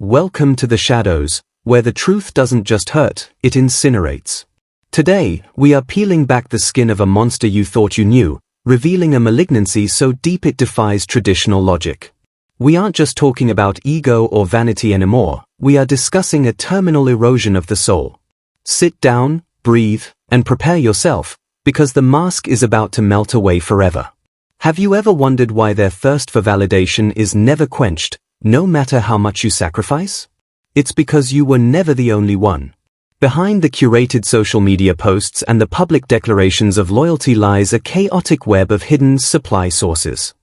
Welcome to the shadows, where the truth doesn't just hurt, it incinerates. Today, we are peeling back the skin of a monster you thought you knew, revealing a malignancy so deep it defies traditional logic. We aren't just talking about ego or vanity anymore, we are discussing a terminal erosion of the soul. Sit down, breathe, and prepare yourself, because the mask is about to melt away forever. Have you ever wondered why their thirst for validation is never quenched, no matter how much you sacrifice? It's because you were never the only one. Behind the curated social media posts and the public declarations of loyalty lies a chaotic web of hidden supply sources.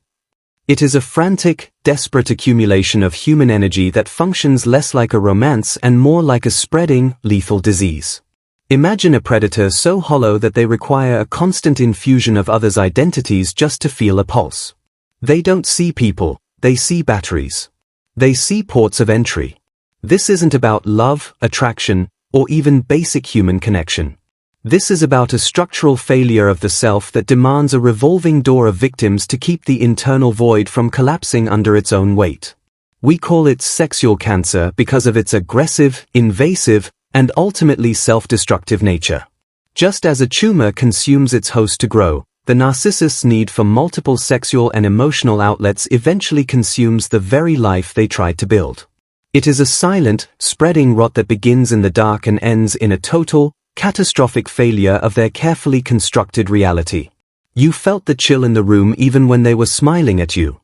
It is a frantic, desperate accumulation of human energy that functions less like a romance and more like a spreading, lethal disease. Imagine a predator so hollow that they require a constant infusion of others' identities just to feel a pulse. They don't see people, they see batteries. They see ports of entry. This isn't about love, attraction, or even basic human connection. This is about a structural failure of the self that demands a revolving door of victims to keep the internal void from collapsing under its own weight. We call it sexual cancer because of its aggressive, invasive, and ultimately self-destructive nature. Just as a tumor consumes its host to grow, the narcissist's need for multiple sexual and emotional outlets eventually consumes the very life they tried to build. It is a silent, spreading rot that begins in the dark and ends in a total, catastrophic failure of their carefully constructed reality. You felt the chill in the room even when they were smiling at you.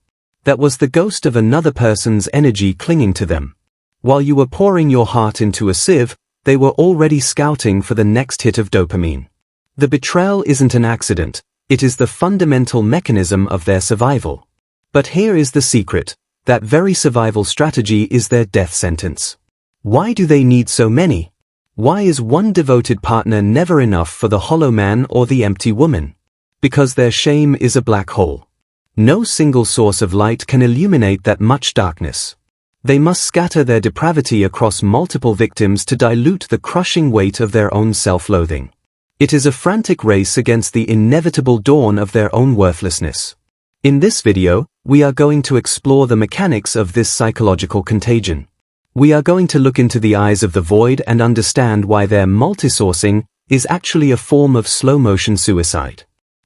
That was the ghost of another person's energy clinging to them. While you were pouring your heart into a sieve, they were already scouting for the next hit of dopamine. The betrayal isn't an accident. It is the fundamental mechanism of their survival. But here is the secret. That very survival strategy is their death sentence. Why do they need so many? Why is one devoted partner never enough for the hollow man or the empty woman? Because their shame is a black hole. No single source of light can illuminate that much darkness. They must scatter their depravity across multiple victims to dilute the crushing weight of their own self-loathing. It is a frantic race against the inevitable dawn of their own worthlessness. In this video, we are going to explore the mechanics of this psychological contagion. We are going to look into the eyes of the void and understand why their multissourcing is actually a form of slow-motion suicide.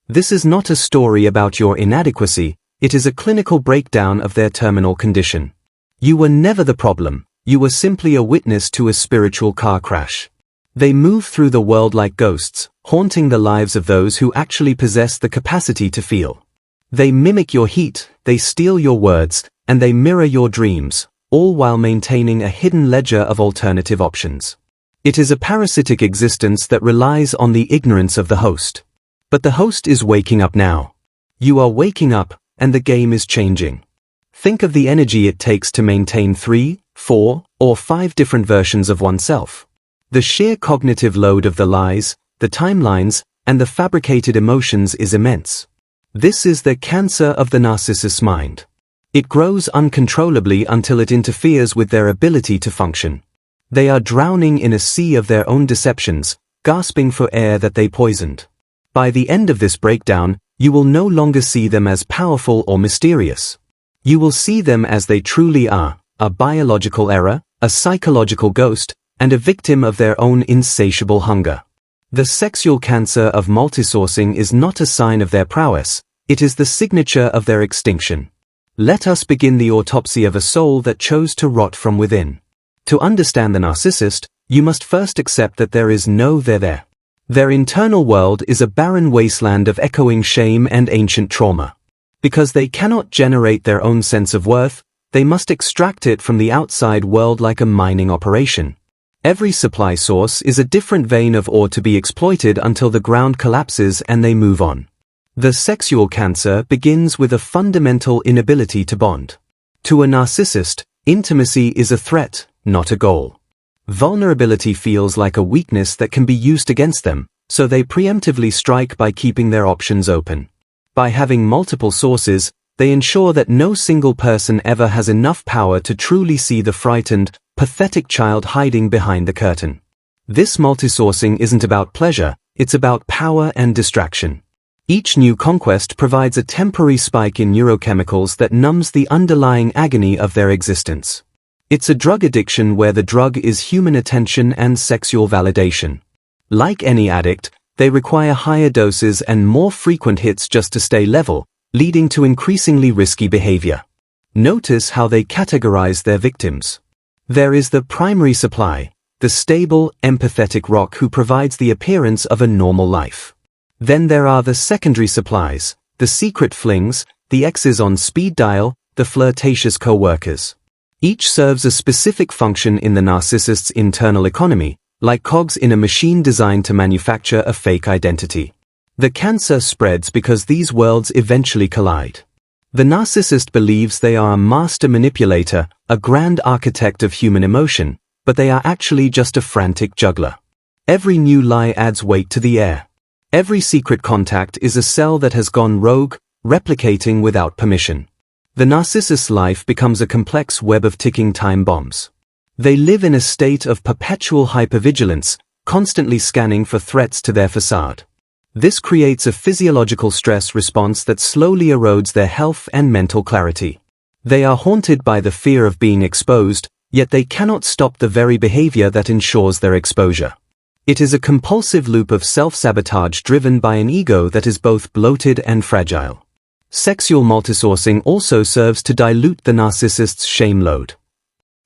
This is not a story about your inadequacy, it is a clinical breakdown of their terminal condition. You were never the problem, you were simply a witness to a spiritual car crash. They move through the world like ghosts, haunting the lives of those who actually possess the capacity to feel. They mimic your heat, they steal your words, and they mirror your dreams, all while maintaining a hidden ledger of alternative options. It is a parasitic existence that relies on the ignorance of the host. But the host is waking up now. You are waking up, and the game is changing. Think of the energy it takes to maintain 3, 4, or 5 different versions of oneself. The sheer cognitive load of the lies, the timelines, and the fabricated emotions is immense. This is the cancer of the narcissist's mind. It grows uncontrollably until it interferes with their ability to function. They are drowning in a sea of their own deceptions, gasping for air that they poisoned. By the end of this breakdown, you will no longer see them as powerful or mysterious. You will see them as they truly are, a biological error, a psychological ghost, and a victim of their own insatiable hunger. The sexual cancer of multissourcing is not a sign of their prowess, it is the signature of their extinction. Let us begin the autopsy of a soul that chose to rot from within. To understand the narcissist, you must first accept that there is no there. Their internal world is a barren wasteland of echoing shame and ancient trauma. Because they cannot generate their own sense of worth, they must extract it from the outside world like a mining operation. Every supply source is a different vein of ore to be exploited until the ground collapses and they move on. The sexual cancer begins with a fundamental inability to bond. To a narcissist, intimacy is a threat, not a goal. Vulnerability feels like a weakness that can be used against them, so they preemptively strike by keeping their options open. By having multiple sources, they ensure that no single person ever has enough power to truly see the frightened, pathetic child hiding behind the curtain. This multissourcing isn't about pleasure, it's about power and distraction. Each new conquest provides a temporary spike in neurochemicals that numbs the underlying agony of their existence. It's a drug addiction where the drug is human attention and sexual validation. Like any addict, they require higher doses and more frequent hits just to stay level, leading to increasingly risky behavior. Notice how they categorize their victims. There is the primary supply, the stable, empathetic rock who provides the appearance of a normal life. Then there are the secondary supplies, the secret flings, the exes on speed dial, the flirtatious co-workers. Each serves a specific function in the narcissist's internal economy, like cogs in a machine designed to manufacture a fake identity. The cancer spreads because these worlds eventually collide. The narcissist believes they are a master manipulator, a grand architect of human emotion, but they are actually just a frantic juggler. Every new lie adds weight to the air. Every secret contact is a cell that has gone rogue, replicating without permission. The narcissist's life becomes a complex web of ticking time bombs. They live in a state of perpetual hypervigilance, constantly scanning for threats to their facade. This creates a physiological stress response that slowly erodes their health and mental clarity. They are haunted by the fear of being exposed, yet they cannot stop the very behavior that ensures their exposure. It is a compulsive loop of self-sabotage driven by an ego that is both bloated and fragile. Sexual multissourcing also serves to dilute the narcissist's shame load.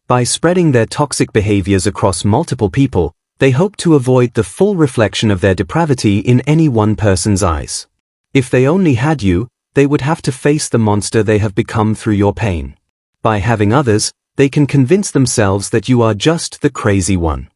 By spreading their toxic behaviors across multiple people, they hope to avoid the full reflection of their depravity in any one person's eyes. If they only had you, they would have to face the monster they have become through your pain. By having others, they can convince themselves that you are just the crazy one.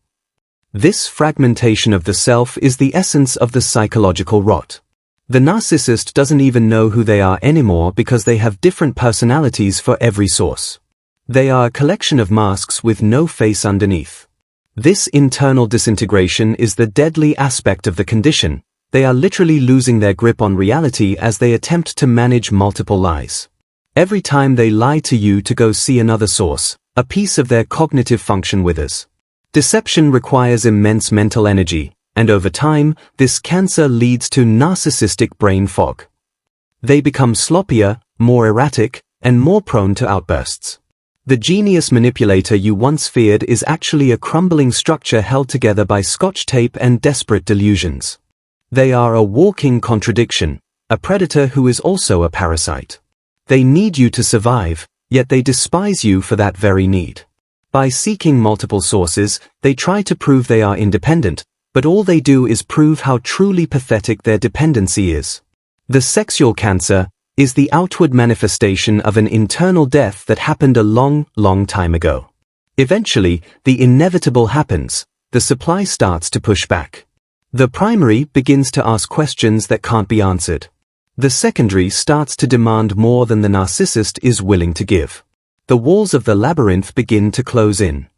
This fragmentation of the self is the essence of the psychological rot. The narcissist doesn't even know who they are anymore because they have different personalities for every source. They are a collection of masks with no face underneath. This internal disintegration is the deadly aspect of the condition. They are literally losing their grip on reality as they attempt to manage multiple lies. Every time they lie to you to go see another source, a piece of their cognitive function withers. Deception requires immense mental energy, and over time, this cancer leads to narcissistic brain fog. They become sloppier, more erratic, and more prone to outbursts. The genius manipulator you once feared is actually a crumbling structure held together by Scotch tape and desperate delusions. They are a walking contradiction, a predator who is also a parasite. They need you to survive, yet they despise you for that very need. By seeking multiple sources, they try to prove they are independent, but all they do is prove how truly pathetic their dependency is. The sexual cancer is the outward manifestation of an internal death that happened a long, long time ago. Eventually, the inevitable happens. The supply starts to push back. The primary begins to ask questions that can't be answered. The secondary starts to demand more than the narcissist is willing to give. The walls of the labyrinth begin to close in.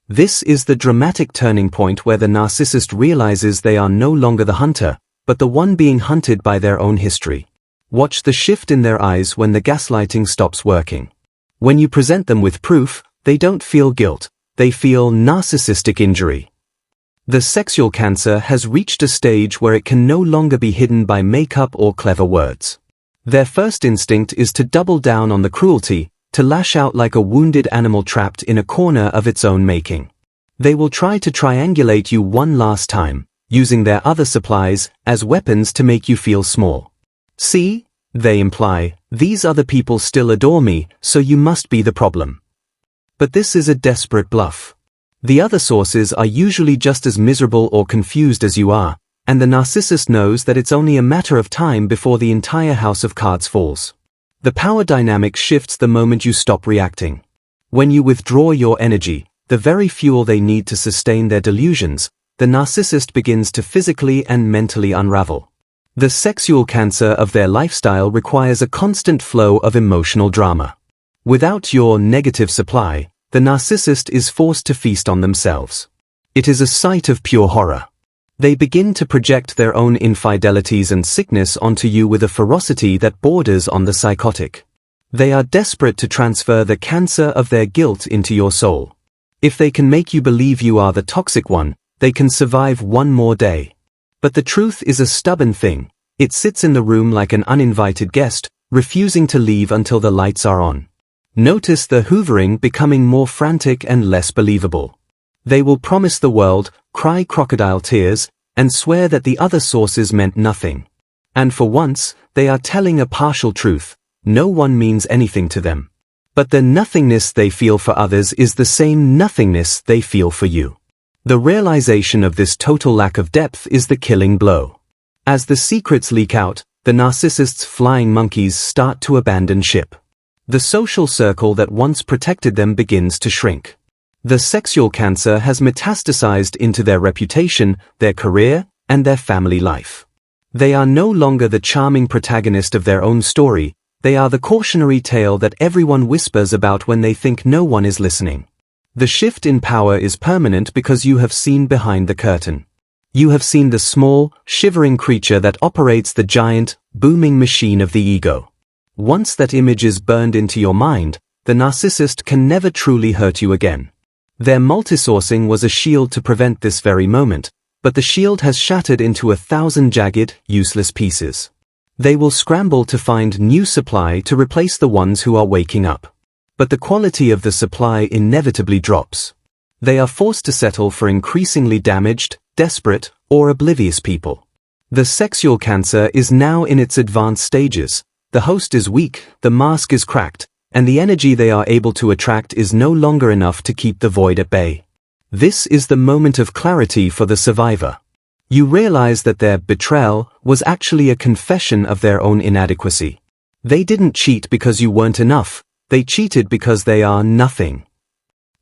This is the dramatic turning point where the narcissist realizes they are no longer the hunter, but the one being hunted by their own history. Watch the shift in their eyes when the gaslighting stops working. When you present them with proof, they don't feel guilt, they feel narcissistic injury. The sexual cancer has reached a stage where it can no longer be hidden by makeup or clever words. Their first instinct is to double down on the cruelty, to lash out like a wounded animal trapped in a corner of its own making. They will try to triangulate you one last time, using their other supplies as weapons to make you feel small. See, they imply, these other people still adore me, so you must be the problem. But this is a desperate bluff. The other sources are usually just as miserable or confused as you are, and the narcissist knows that it's only a matter of time before the entire house of cards falls. The power dynamic shifts the moment you stop reacting. When you withdraw your energy, the very fuel they need to sustain their delusions, the narcissist begins to physically and mentally unravel. The sexual cancer of their lifestyle requires a constant flow of emotional drama. Without your negative supply, the narcissist is forced to feast on themselves. It is a sight of pure horror. They begin to project their own infidelities and sickness onto you with a ferocity that borders on the psychotic. They are desperate to transfer the cancer of their guilt into your soul. If they can make you believe you are the toxic one, they can survive one more day. But the truth is a stubborn thing. It sits in the room like an uninvited guest, refusing to leave until the lights are on. Notice the hoovering becoming more frantic and less believable. They will promise the world, cry crocodile tears, and swear that the other sources meant nothing. And for once, they are telling a partial truth. No one means anything to them. But the nothingness they feel for others is the same nothingness they feel for you. The realization of this total lack of depth is the killing blow. As the secrets leak out, the narcissist's flying monkeys start to abandon ship. The social circle that once protected them begins to shrink. The sexual cancer has metastasized into their reputation, their career, and their family life. They are no longer the charming protagonist of their own story. They are the cautionary tale that everyone whispers about when they think no one is listening. The shift in power is permanent because you have seen behind the curtain. You have seen the small, shivering creature that operates the giant, booming machine of the ego. Once that image is burned into your mind, the narcissist can never truly hurt you again. Their multissourcing was a shield to prevent this very moment, but the shield has shattered into 1,000 jagged, useless pieces. They will scramble to find new supply to replace the ones who are waking up. But the quality of the supply inevitably drops. They are forced to settle for increasingly damaged, desperate, or oblivious people. The sexual cancer is now in its advanced stages. The host is weak, the mask is cracked, and the energy they are able to attract is no longer enough to keep the void at bay. This is the moment of clarity for the survivor. You realize that their betrayal was actually a confession of their own inadequacy. They didn't cheat because you weren't enough, they cheated because they are nothing.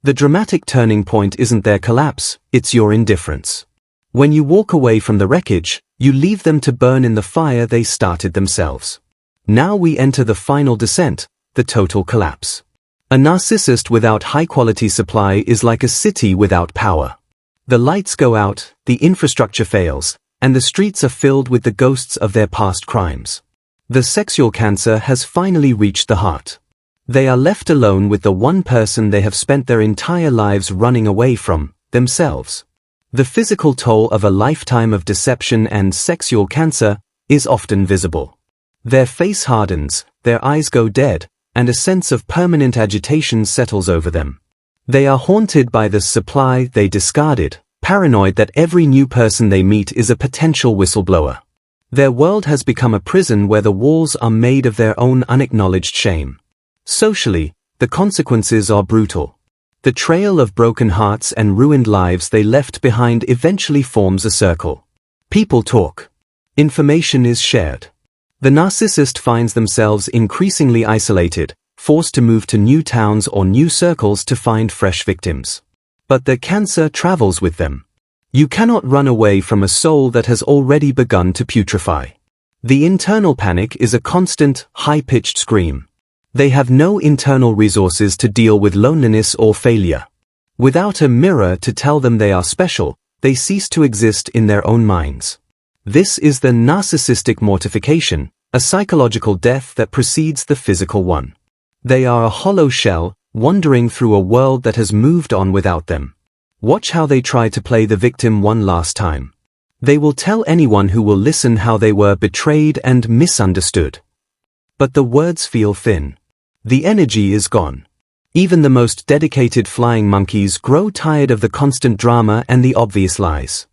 The dramatic turning point isn't their collapse, it's your indifference. When you walk away from the wreckage, you leave them to burn in the fire they started themselves. Now we enter the final descent, the total collapse. A narcissist without high-quality supply is like a city without power. The lights go out, the infrastructure fails, and the streets are filled with the ghosts of their past crimes. The sexual cancer has finally reached the heart. They are left alone with the one person they have spent their entire lives running away from, themselves. The physical toll of a lifetime of deception and sexual cancer is often visible. Their face hardens, their eyes go dead, and a sense of permanent agitation settles over them. They are haunted by the supply they discarded, paranoid that every new person they meet is a potential whistleblower. Their world has become a prison where the walls are made of their own unacknowledged shame. Socially, the consequences are brutal. The trail of broken hearts and ruined lives they left behind eventually forms a circle. People talk. Information is shared. The narcissist finds themselves increasingly isolated, forced to move to new towns or new circles to find fresh victims. But the cancer travels with them. You cannot run away from a soul that has already begun to putrefy. The internal panic is a constant, high-pitched scream. They have no internal resources to deal with loneliness or failure. Without a mirror to tell them they are special, they cease to exist in their own minds. This is the narcissistic mortification, a psychological death that precedes the physical one. They are a hollow shell, wandering through a world that has moved on without them. Watch how they try to play the victim one last time. They will tell anyone who will listen how they were betrayed and misunderstood. But the words feel thin. The energy is gone. Even the most dedicated flying monkeys grow tired of the constant drama and the obvious lies.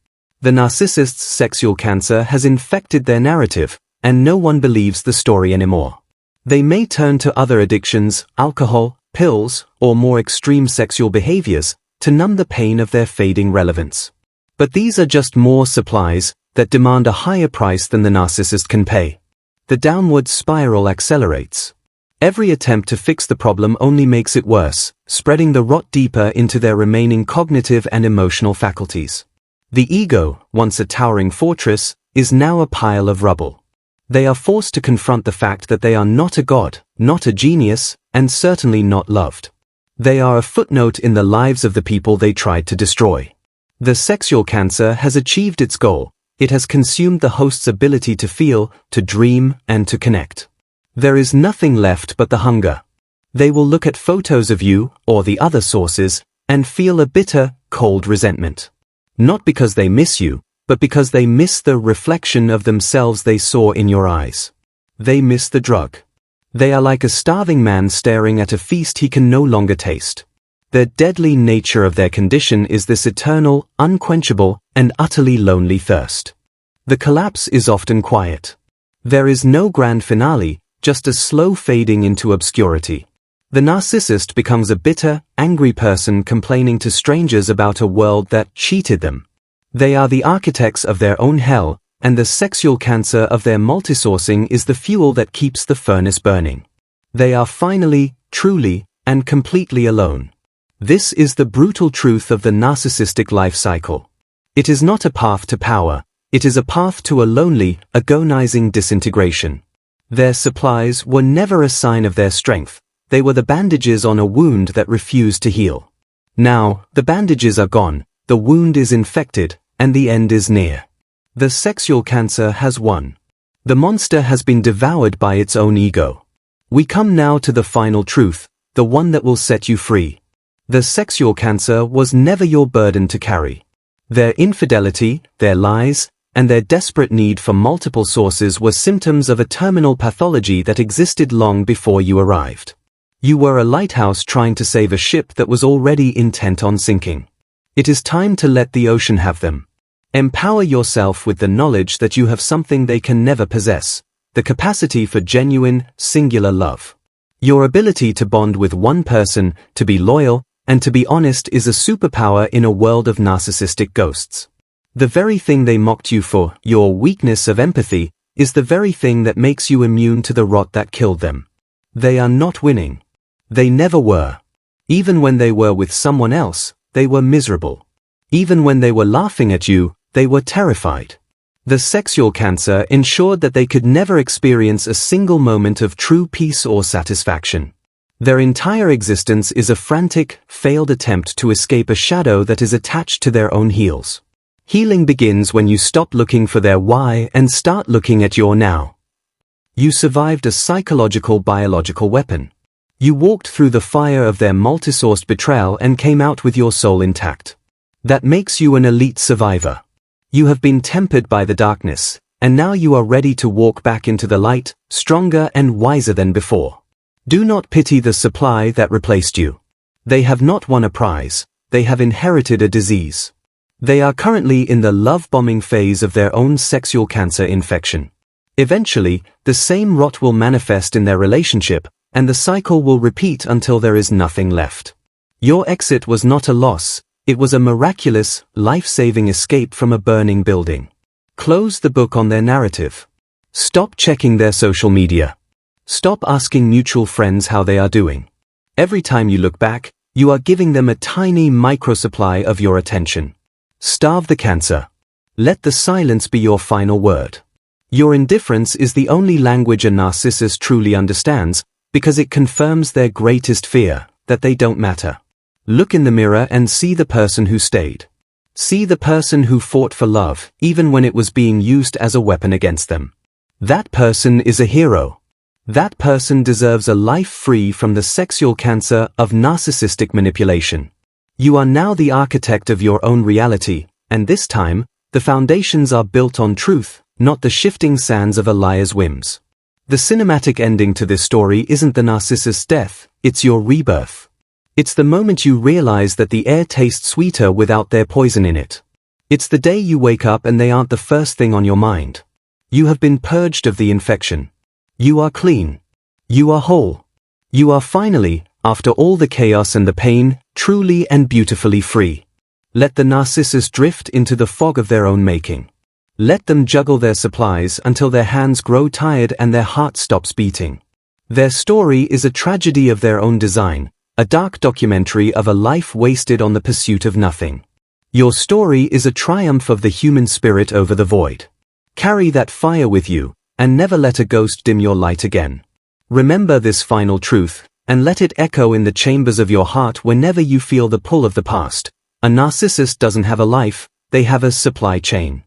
The narcissist's sexual cancer has infected their narrative, and no one believes the story anymore. They may turn to other addictions, alcohol, pills, or more extreme sexual behaviors, to numb the pain of their fading relevance. But these are just more supplies that demand a higher price than the narcissist can pay. The downward spiral accelerates. Every attempt to fix the problem only makes it worse, spreading the rot deeper into their remaining cognitive and emotional faculties. The ego, once a towering fortress, is now a pile of rubble. They are forced to confront the fact that they are not a god, not a genius, and certainly not loved. They are a footnote in the lives of the people they tried to destroy. The sexual cancer has achieved its goal. It has consumed the host's ability to feel, to dream, and to connect. There is nothing left but the hunger. They will look at photos of you, or the other sources, and feel a bitter, cold resentment. Not because they miss you, but because they miss the reflection of themselves they saw in your eyes. They miss the drug. They are like a starving man staring at a feast he can no longer taste. The deadly nature of their condition is this eternal, unquenchable, and utterly lonely thirst. The collapse is often quiet. There is no grand finale, just a slow fading into obscurity. The narcissist becomes a bitter, angry person complaining to strangers about a world that cheated them. They are the architects of their own hell, and the sexual cancer of their multissourcing is the fuel that keeps the furnace burning. They are finally, truly, and completely alone. This is the brutal truth of the narcissistic life cycle. It is not a path to power, it is a path to a lonely, agonizing disintegration. Their supplies were never a sign of their strength, they were the bandages on a wound that refused to heal. Now, the bandages are gone, the wound is infected, and the end is near. The sexual cancer has won. The monster has been devoured by its own ego. We come now to the final truth, the one that will set you free. The sexual cancer was never your burden to carry. Their infidelity, their lies, and their desperate need for multiple sources were symptoms of a terminal pathology that existed long before you arrived. You were a lighthouse trying to save a ship that was already intent on sinking. It is time to let the ocean have them. Empower yourself with the knowledge that you have something they can never possess, the capacity for genuine, singular love. Your ability to bond with one person, to be loyal, and to be honest is a superpower in a world of narcissistic ghosts. The very thing they mocked you for, your weakness of empathy, is the very thing that makes you immune to the rot that killed them. They are not winning. They never were. Even when they were with someone else, they were miserable. Even when they were laughing at you, they were terrified. The sexual cancer ensured that they could never experience a single moment of true peace or satisfaction. Their entire existence is a frantic, failed attempt to escape a shadow that is attached to their own heels. Healing begins when you stop looking for their why and start looking at your now. You survived a psychological biological weapon. You walked through the fire of their multisourced betrayal and came out with your soul intact. That makes you an elite survivor. You have been tempered by the darkness, and now you are ready to walk back into the light, stronger and wiser than before. Do not pity the supply that replaced you. They have not won a prize, they have inherited a disease. They are currently in the love-bombing phase of their own sexual cancer infection. Eventually, the same rot will manifest in their relationship, and the cycle will repeat until there is nothing left. Your exit was not a loss, it was a miraculous, life-saving escape from a burning building. Close the book on their narrative. Stop checking their social media. Stop asking mutual friends how they are doing. Every time you look back, you are giving them a tiny microsupply of your attention. Starve the cancer. Let the silence be your final word. Your indifference is the only language a narcissist truly understands, because it confirms their greatest fear, that they don't matter. Look in the mirror and see the person who stayed. See the person who fought for love, even when it was being used as a weapon against them. That person is a hero. That person deserves a life free from the sexual cancer of narcissistic manipulation. You are now the architect of your own reality, and this time, the foundations are built on truth, not the shifting sands of a liar's whims. The cinematic ending to this story isn't the narcissist's death, it's your rebirth. It's the moment you realize that the air tastes sweeter without their poison in it. It's the day you wake up and they aren't the first thing on your mind. You have been purged of the infection. You are clean. You are whole. You are finally, after all the chaos and the pain, truly and beautifully free. Let the narcissist drift into the fog of their own making. Let them juggle their supplies until their hands grow tired and their heart stops beating. Their story is a tragedy of their own design, a dark documentary of a life wasted on the pursuit of nothing. Your story is a triumph of the human spirit over the void. Carry that fire with you, and never let a ghost dim your light again. Remember this final truth, and let it echo in the chambers of your heart whenever you feel the pull of the past. A narcissist doesn't have a life, they have a supply chain.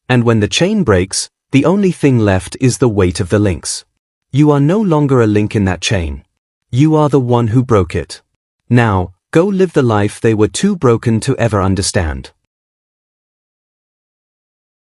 And when the chain breaks, the only thing left is the weight of the links. You are no longer a link in that chain. You are the one who broke it. Now, go live the life they were too broken to ever understand.